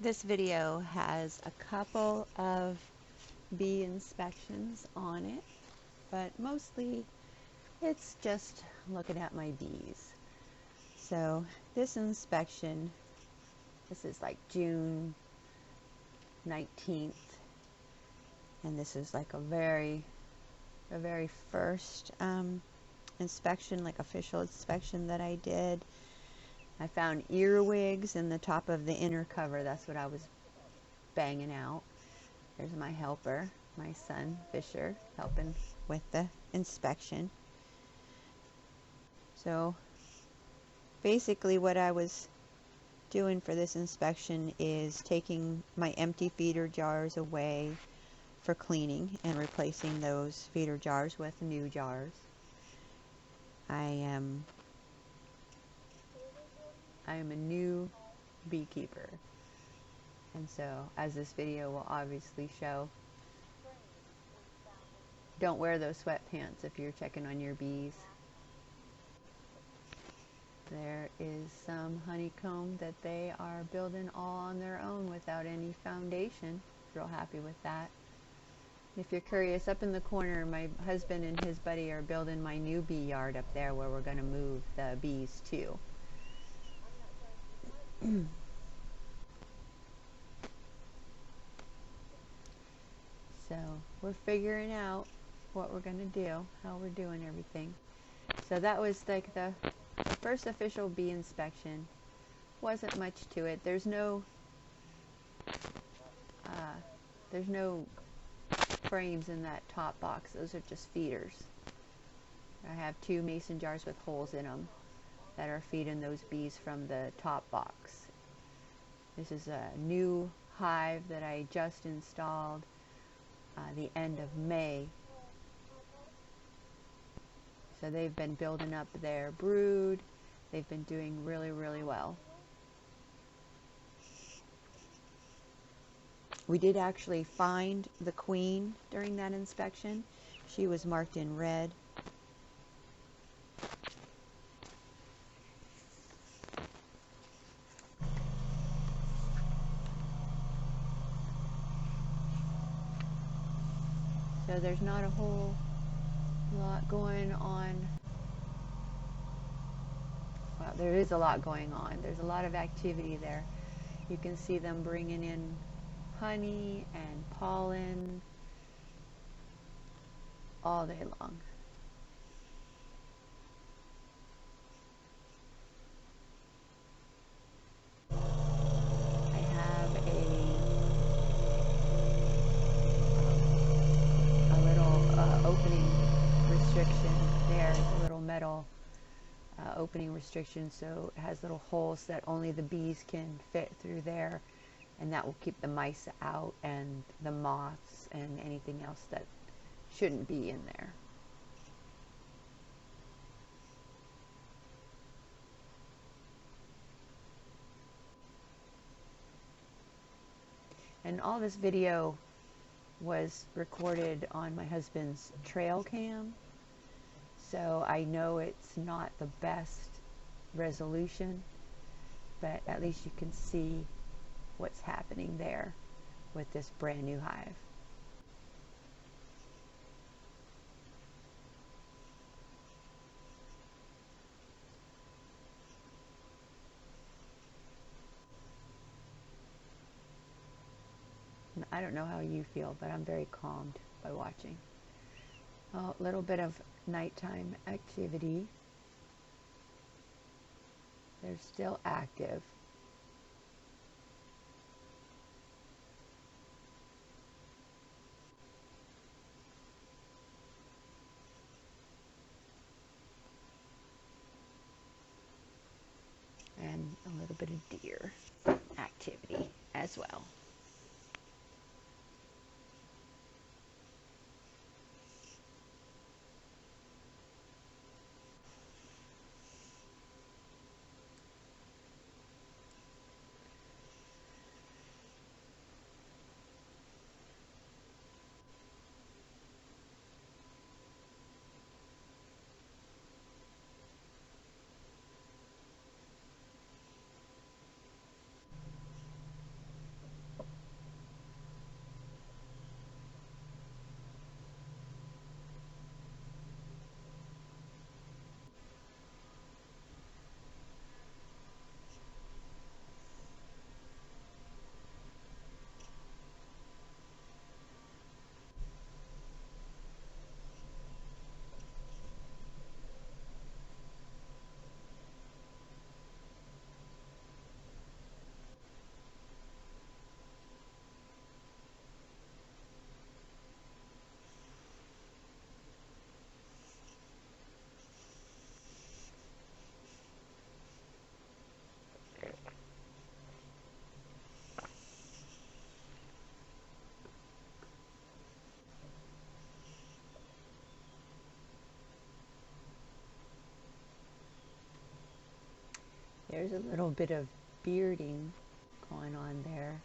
This video has a couple of bee inspections on it, but mostly it's just looking at my bees. So this inspection, this is like June 19th, and this is like a very first inspection, like official inspection that I did. I found earwigs in the top of the inner cover. That's what I was banging out. There's my helper, my son Fisher, helping with the inspection. So basically what I was doing for this inspection is taking my empty feeder jars away for cleaning and replacing those feeder jars with new jars. I am a new beekeeper, and so as this video will obviously show, don't wear those sweatpants if you're checking on your bees. There is some honeycomb that they are building all on their own without any foundation. Real happy with that. If you're curious, up in the corner, my husband and his buddy are building my new bee yard up there where we're going to move the bees to. So we're figuring out what we're going to do, how we're doing everything. So that was like the first official bee inspection. Wasn't much to it. There's no frames in that top box. Those are just feeders. I have 2 mason jars with holes in them that are feeding those bees from the top box. This is a new hive that I just installed the end of May. So they've been building up their brood. They've been doing really well. We did actually find the queen during that inspection. She was marked in red. So there's not a whole lot going on. Well, there is a lot going on. There's a lot of activity there. You can see them bringing in honey and pollen all day long. I have a little opening restriction there. It's a little metal opening restriction, so it has little holes that only the bees can fit through there, and that will keep the mice out and the moths and anything else that shouldn't be in there. And all this video was recorded on my husband's trail cam, so I know it's not the best resolution, but at least you can see what's happening there with this brand new hive. And I don't know how you feel, but I'm very calmed by watching. A little bit of nighttime activity. They're still active. And a little bit of deer activity as well. There's a little bit of bearding going on there.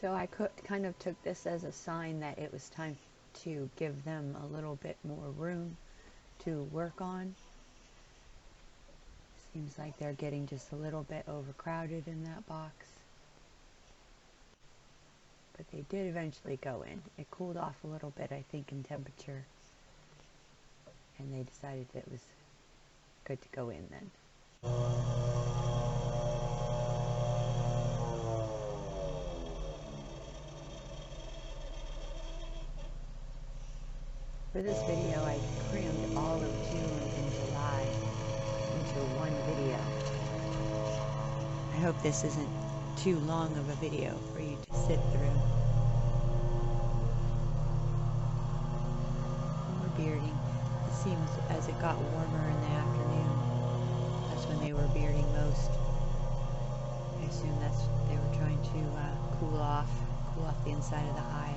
So I kind of took this as a sign that it was time to give them a little bit more room to work on. Seems like they're getting just a little bit overcrowded in that box. But they did eventually go in. It cooled off a little bit, I think, in temperature. And they decided it was good to go in then. For this video, I crammed all of June and July into one video. I hope this isn't too long of a video for you to sit through. More bearding. It seems as it got warmer in the afternoon, that's when they were bearding most. I assume that's they were trying to cool off the inside of the hive.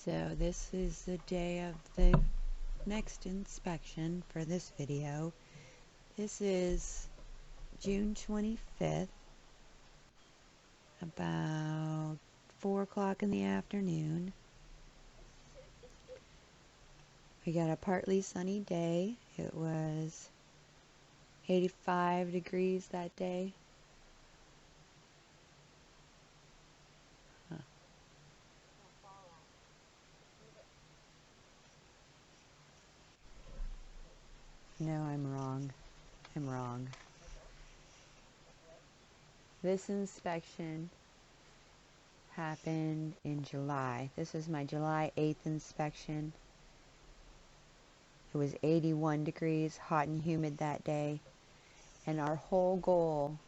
So this is the day of the next inspection for this video. This is June 25th, about 4 o'clock in the afternoon. We got a partly sunny day. It was 85 degrees that day. No, I'm wrong. I'm wrong. This inspection happened in July. This is my July 8th inspection. It was 81 degrees, hot and humid that day. And our whole goal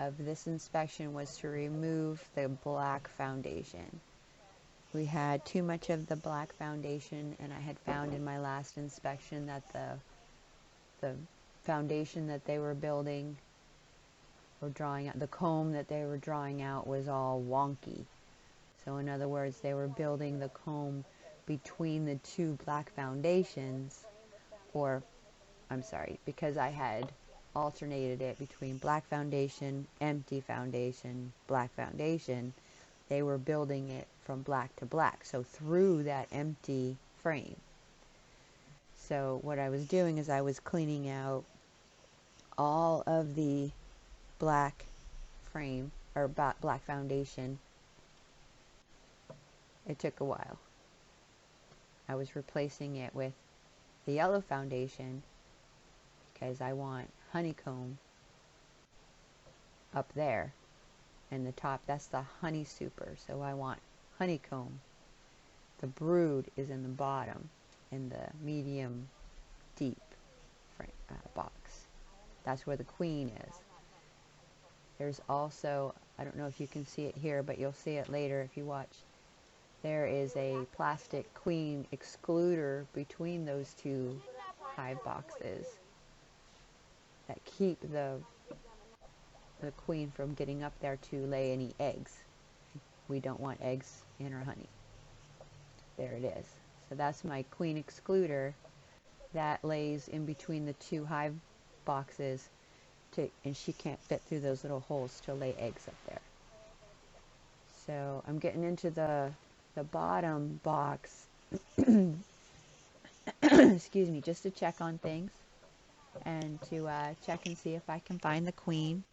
of this inspection was to remove the black foundation. We had too much of the black foundation, and I had found in my last inspection that the foundation that they were building or drawing out, the comb that they were drawing out was all wonky. So in other words, they were building the comb between the two black foundations, or I'm sorry, because I had alternated it between black foundation, empty foundation, black foundation, they were building it from black to black, so through that empty frame. So what I was doing is I was cleaning out all of the black frame, or black foundation. It took a while. I was replacing it with the yellow foundation because I want honeycomb up there. And the top, that's the honey super, so I want honeycomb. The brood is in the bottom, in the medium deep box. That's where the queen is. There's also, I don't know if you can see it here, but you'll see it later if you watch. There is a plastic queen excluder between those two hive boxes that keep the queen from getting up there to lay any eggs. We don't want eggs in our honey. There it is. So that's my queen excluder that lays in between the two hive boxes and she can't fit through those little holes to lay eggs up there. So I'm getting into the bottom box, excuse me, just to check on things and to check and see if I can find the queen.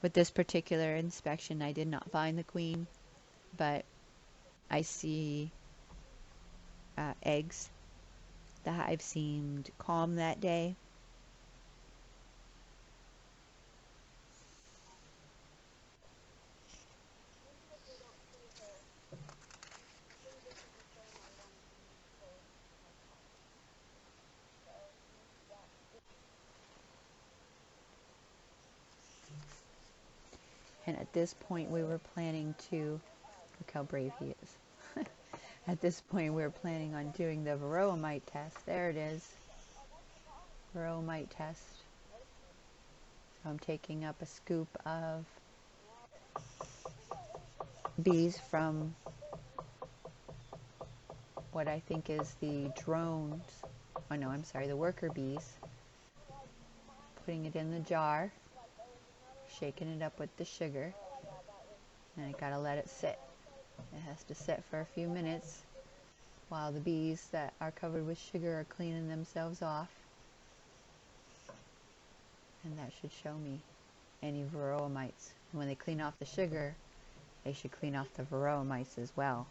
With this particular inspection, I did not find the queen, but I see eggs. The hive seemed calm that day. And at this point, we were planning to, look how brave he is. At this point, we were planning on doing the varroa mite test. There it is. Varroa mite test. So I'm taking up a scoop of bees from what I think is the drones. Oh no, I'm sorry, the worker bees. Putting it in the jar, shaking it up with the sugar, and I gotta let it sit. It has to sit for a few minutes while the bees that are covered with sugar are cleaning themselves off. And that should show me any varroa mites. And when they clean off the sugar, they should clean off the varroa mites as well.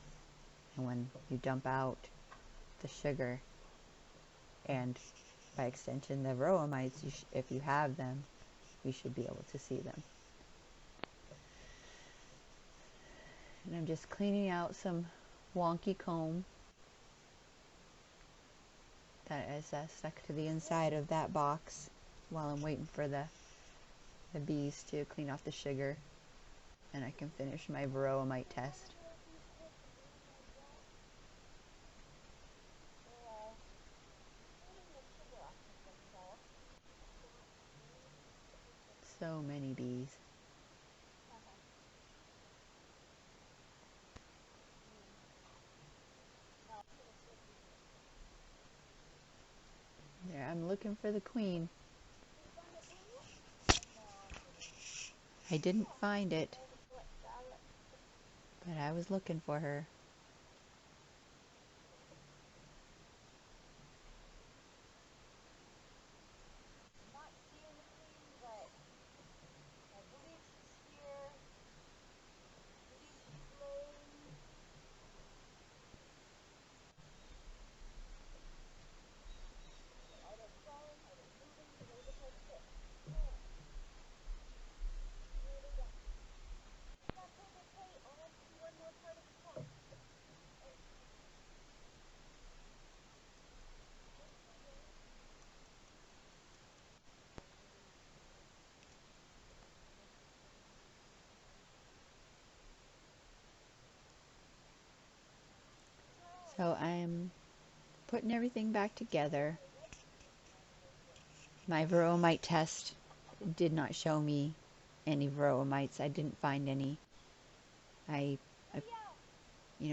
And when you dump out the sugar, and by extension the varroa mites, if you have them, you should be able to see them. And I'm just cleaning out some wonky comb that is stuck to the inside of that box while I'm waiting for the bees to clean off the sugar, and I can finish my varroa mite test. So many bees. There, I'm looking for the queen. I didn't find it, but I was looking for her. So I'm putting everything back together. My varroa mite test did not show me any varroa mites. I didn't find any. I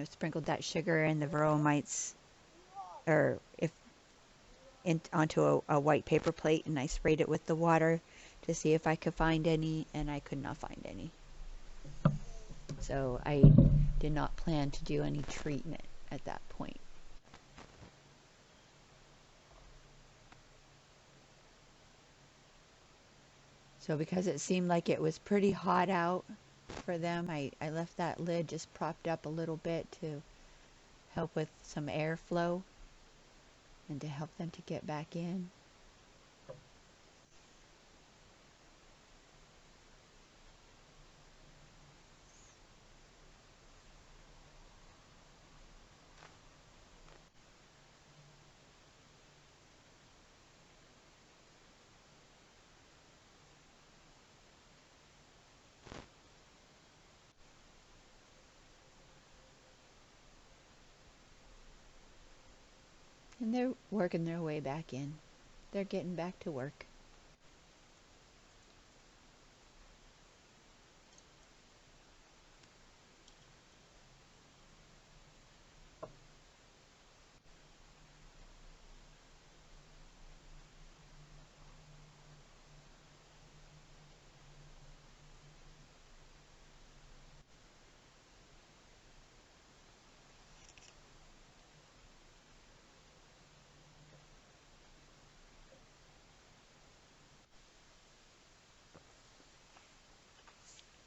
sprinkled that sugar and the varroa mites, or onto a white paper plate, and I sprayed it with the water to see if I could find any, and I could not find any. So I did not plan to do any treatment at that point. So because it seemed like it was pretty hot out for them, I left that lid just propped up a little bit to help with some airflow and to help them to get back in. And they're working their way back in. They're getting back to work.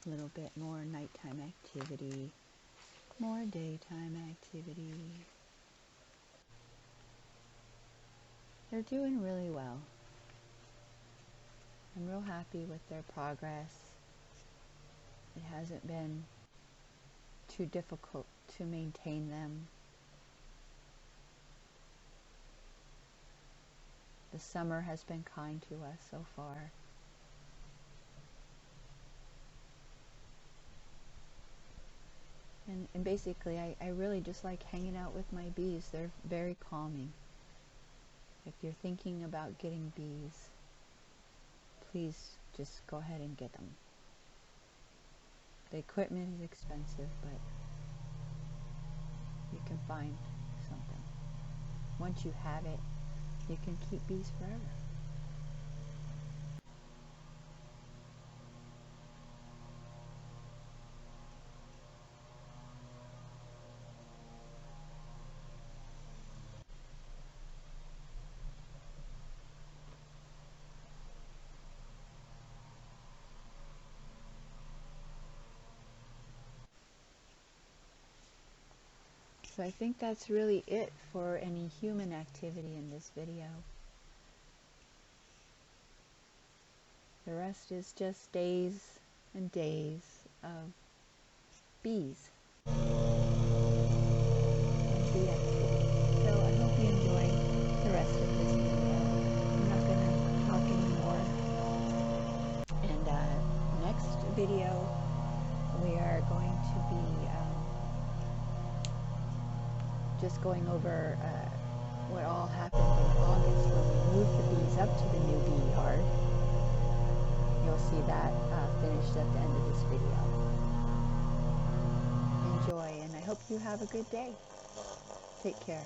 A little bit more nighttime activity, more daytime activity. They're doing really well. I'm real happy with their progress. It hasn't been too difficult to maintain them. The summer has been kind to us so far. And basically, I really just like hanging out with my bees. They're very calming. If you're thinking about getting bees, please just go ahead and get them. The equipment is expensive, but you can find something. Once you have it, you can keep bees forever. So I think that's really it for any human activity in this video. The rest is just days and days of bees and bee activity. So I hope you enjoy the rest of this video. I'm not going to talk anymore. And next video we are going to be just going over what all happened in August when we moved the bees up to the new bee yard. You'll see that finished at the end of this video. Enjoy, and I hope you have a good day. Take care.